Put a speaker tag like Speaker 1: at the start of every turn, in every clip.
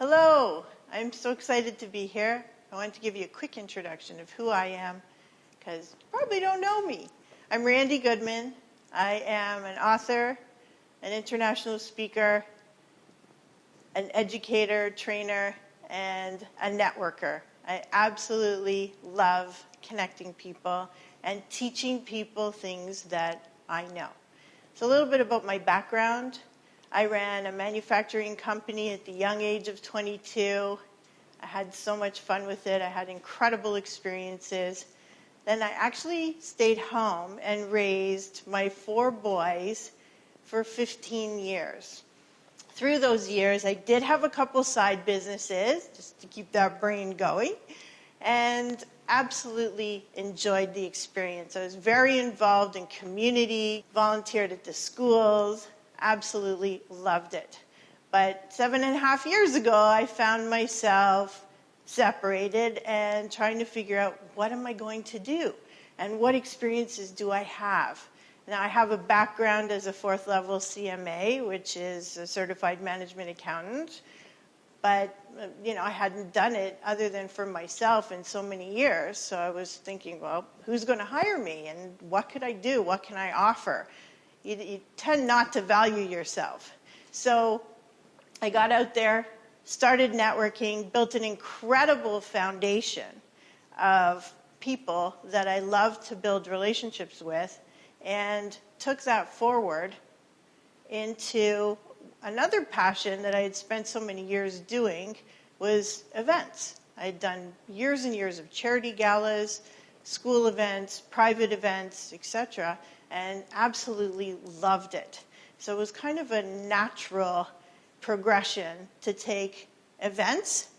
Speaker 1: Hello, I'm so excited to be here. I want to give you a quick introduction of who I am, because you probably don't know me. I'm Randi Goodman. I am an author, an international speaker, an educator, trainer, and a networker. I absolutely love connecting people and teaching people things that I know. So a little bit about my background. I ran a manufacturing company at the young age of 22. I had so much fun with it. I had incredible experiences. Then I actually stayed home and raised my 4 boys for 15 years. Through those years, I did have a couple side businesses just to keep that brain going, and absolutely enjoyed the experience. I was very involved in community, volunteered at the schools, absolutely loved it. But 7.5 years ago, I found myself separated and trying to figure out, what am I going to do? And what experiences do I have? Now, I have a background as a 4th level CMA, which is a certified management accountant. But, I hadn't done it other than for myself in so many years. So I was thinking, well, who's going to hire me? And what could I do? What can I offer? You tend not to value yourself. So I got out there, started networking, built an incredible foundation of people that I love to build relationships with, and took that forward into another passion that I had spent so many years doing, was events. I had done years and years of charity galas, school events, private events, etc., and absolutely loved it. So it was kind of a natural progression to take events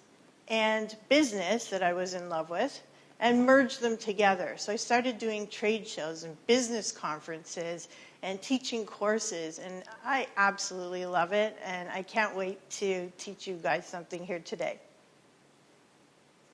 Speaker 1: and business that I was in love with and merge them together. So I started doing trade shows and business conferences and teaching courses, and I absolutely love it, and I can't wait to teach you guys something here today.